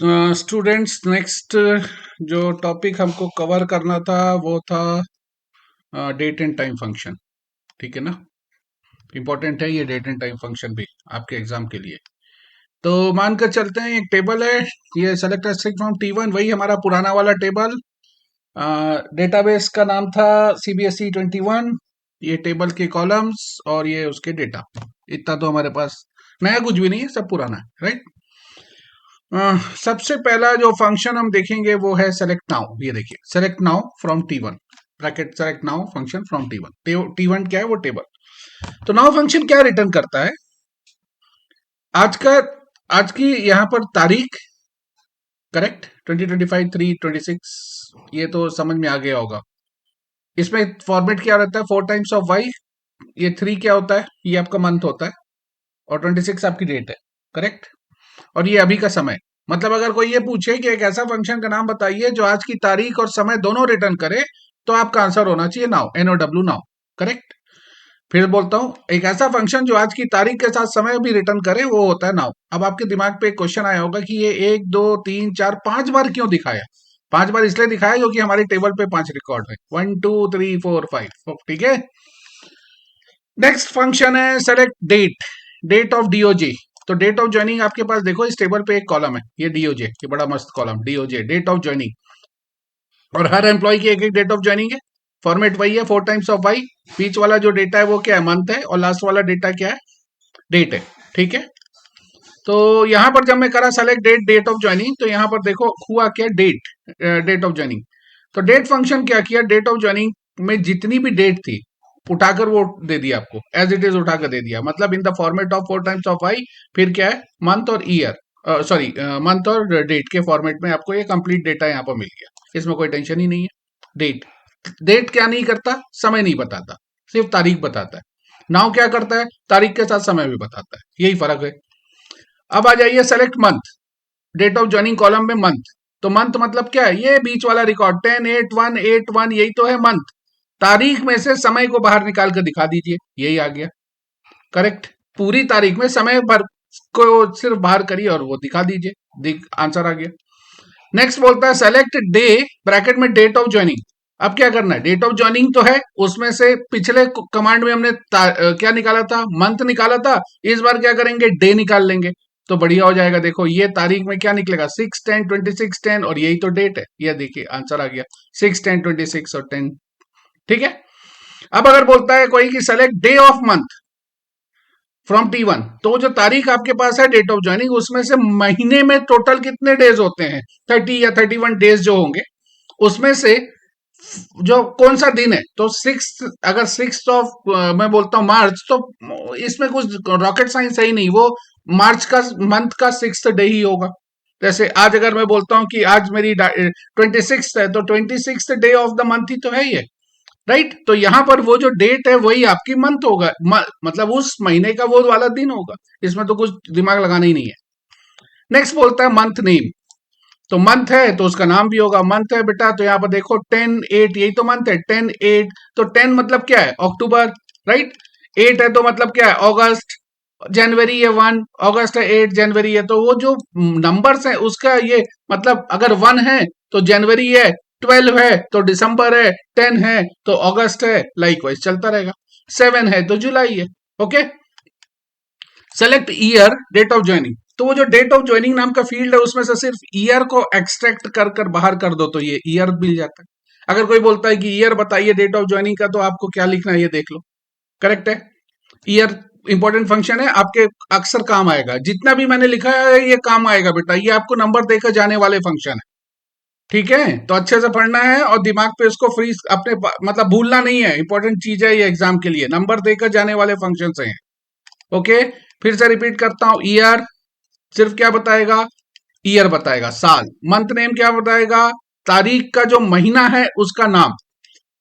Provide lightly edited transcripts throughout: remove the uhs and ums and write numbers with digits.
Students, next जो topic हमको cover करना था वो था डेट एंड टाइम फंक्शन। ठीक है ना? इंपॉर्टेंट है ये डेट एंड टाइम फंक्शन भी आपके एग्जाम के लिए। तो मानकर चलते हैं एक टेबल है, ये सेलेक्ट स्ट्रिंग फ्रॉम T1, वही हमारा पुराना वाला टेबल। डेटाबेस का नाम था CBSE 21। ये टेबल के कॉलम्स और ये उसके डेटा, इतना तो हमारे पास नया कुछ भी नहीं है, सब पुराना है, राइट। सबसे पहला जो फंक्शन हम देखेंगे वो है सेलेक्ट नाउ। ये देखिए, select now from T1 bracket, select now function from T1। T1 क्या है? वो टेबल। तो नाउ फंक्शन क्या रिटर्न करता है? आज का, आज की यहाँ पर तारीख, करेक्ट, 2025 3/26, ये तो समझ में आ गया होगा। इसमें फॉर्मेट क्या रहता है? 4 टाइम्स ऑफ y। ये 3 क्या होता है? ये आपका मंथ होता है, और 26 आपकी डेट है, करेक्ट। और ये अभी का समय। मतलब अगर कोई ये पूछे कि एक ऐसा फंक्शन का नाम बताइए जो आज की तारीख और समय दोनों रिटर्न करे, तो आपका आंसर होना चाहिए नाउ, NOW, नाउ, करेक्ट। फिर बोलता हूं, एक ऐसा फंक्शन जो आज की तारीख के साथ समय भी रिटर्न करे, वो होता है नाउ। अब आपके दिमाग पे एक क्वेश्चन आया होगा कि ये 1 2 3 4 5 बार क्यों दिखाया? 5 बार इसलिए दिखाया क्योंकि हमारी टेबल पे 5 रिकॉर्ड है, 1 2 3 4 5। ठीक है। नेक्स्ट फंक्शन है select date, date of DOJ। तो डेट ऑफ ज्वाइनिंग आपके पास देखो, इस टेबल पे एक कॉलम है, ये DOJ, ये बड़ा मस्त column DOJ, date of joining. और हर एम्प्लॉय की एक एक डेट ऑफ ज्वाइनिंग है। फॉर्मेट वही है, 4 टाइम्स ऑफ y। बीच वाला जो डेटा है वो क्या है? मंथ है। और लास्ट वाला डेटा क्या है? डेट है। ठीक है। तो यहां पर जब मैं करा select date, date of joining, तो यहां पर देखो हुआ क्या? Date, date of joining. तो डेट फंक्शन क्या किया? डेट ऑफ ज्वाइनिंग में जितनी भी डेट थी उठाकर वो दे दिया आपको, एज इट इज उठाकर दे दिया। मतलब in the format of 4 times of y। फिर क्या है? मंथ और ईयर, सॉरी, मंथ और डेट के फॉर्मेट में आपको ये कंप्लीट डेटा यहाँ पर मिल गया। इसमें कोई टेंशन ही नहीं है। डेट, डेट क्या नहीं करता? समय नहीं बताता, सिर्फ तारीख बताता है। नाउ क्या करता है? तारीख के साथ समय भी बताता है, यही फर्क है। अब आ जाइए select month, date of joining column में मंथ। तो मंथ मतलब क्या है? ये बीच वाला रिकॉर्ड 10 8 1 8 1, यही तो है मंथ। तारीख में से समय को बाहर निकाल कर दिखा दीजिए, यही आ गया, करेक्ट। पूरी तारीख में समय भर को सिर्फ बाहर करिए और वो दिखा दीजिए, आंसर आ गया। नेक्स्ट बोलता है सेलेक्ट डे, ब्रैकेट में डेट ऑफ ज्वाइनिंग। अब क्या करना है? डेट ऑफ ज्वाइनिंग तो है, उसमें से पिछले कमांड में हमने क्या निकाला था? मंथ निकाला था। इस बार क्या करेंगे? डे निकाल लेंगे, तो बढ़िया हो जाएगा। देखो ये तारीख में क्या निकलेगा? 6 10 26 10, और यही तो डेट है। ये देखिए आंसर आ गया, 6 10 26 और 10। ठीक है। अब अगर बोलता है कोई कि select day of month from T1, तो जो तारीख आपके पास है डेट ऑफ ज्वाइनिंग, उसमें से महीने में टोटल कितने डेज होते हैं? 30 या 31 डेज जो होंगे, उसमें से जो कौन सा दिन है? तो 6, अगर 6 मैं बोलता हूँ मार्च, तो इसमें कुछ रॉकेट साइंस है ही नहीं, वो मार्च का मंथ का 6th डे ही होगा। जैसे आज अगर मैं बोलता हूँ कि आज मेरी 26 है, तो 26th day of the month ही तो है ये, राइट। तो यहां पर वो जो डेट है वही आपकी मंथ होगा, मतलब उस महीने का वो वाला दिन होगा। इसमें तो कुछ दिमाग लगाना ही नहीं है। नेक्स्ट बोलता है मंथ नेम। तो मंथ है तो उसका नाम भी होगा, मंथ है बेटा, तो यहाँ पर देखो 10 8, यही तो मंथ है, 10 8। तो 10 मतलब क्या है? अक्टूबर, राइट। 8 है तो मतलब क्या है? अगस्त। जनवरी है 1, अगस्त है 8, जनवरी है। तो वो जो नंबर्स है उसका ये मतलब, अगर 1 है तो जनवरी है, 12 है तो दिसंबर है, 10 है तो अगस्त है, लाइक वाइज चलता रहेगा। 7 है तो जुलाई है। Okay. Select year, date of joining. तो वो जो डेट ऑफ ज्वाइनिंग नाम का फील्ड है, उसमें से सिर्फ ईयर को एक्सट्रैक्ट कर कर बाहर कर दो, तो ये ईयर मिल जाता है। अगर कोई बोलता है कि ईयर बताइए डेट ऑफ ज्वाइनिंग का, तो आपको क्या लिखना है ये देख लो, करेक्ट है। ईयर इंपॉर्टेंट फंक्शन है, आपके अक्सर काम आएगा। जितना भी मैंने लिखा है ये काम आएगा बेटा, ये आपको नंबर देकर जाने वाले फंक्शन है। ठीक है। तो अच्छे से पढ़ना है और दिमाग पे इसको फ्रीज अपने मतलब भूलना नहीं है, इंपॉर्टेंट चीज है ये एग्जाम के लिए, नंबर देकर जाने वाले फंक्शन हैं। ओके। फिर से रिपीट करता हूं, ईयर सिर्फ क्या बताएगा? ईयर बताएगा, साल। मंथ नेम क्या बताएगा? तारीख का जो महीना है उसका नाम,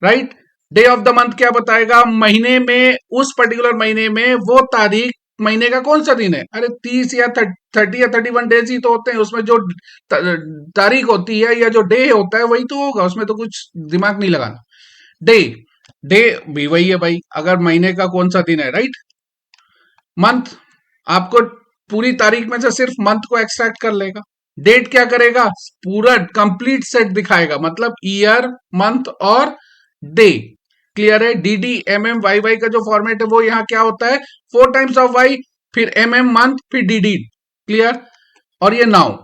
right. Day of the month क्या बताएगा? महीने में, उस पर्टिकुलर महीने में वो तारीख, महीने का कौन सा दिन है? अरे 30 या 30 या 31 डेज ही तो होते हैं, उसमें जो तारीख होती है या जो डे होता है वही तो होगा, उसमें तो कुछ दिमाग नहीं लगाना। डे, डे भी वही है भाई, अगर महीने का कौन सा दिन है, राइट। मंथ आपको पूरी तारीख में से सिर्फ मंथ को एक्सट्रैक्ट कर लेगा। डेट क्या करेगा, पूरा कंप्लीट सेट दिखाएगा, मतलब ईयर, मंथ और डे। क्लियर है। D D M M Y Y का जो फॉर्मेट है वो यहाँ क्या होता है, 4 टाइम्स ऑफ वाई, फिर एम एम मंथ, फिर डी डी। क्लियर। और ये नाउ,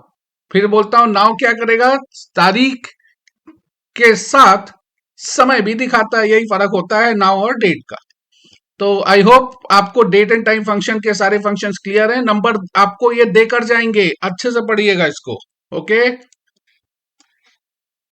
फिर बोलता हूं नाउ क्या करेगा, तारीख के साथ समय भी दिखाता है, यही फर्क होता है नाउ और डेट का। तो आई होप आपको डेट एंड टाइम फंक्शन के सारे फंक्शंस क्लियर हैं। नंबर आपको ये देकर जाएंगे, अच्छे से पढ़िएगा इसको। ओके।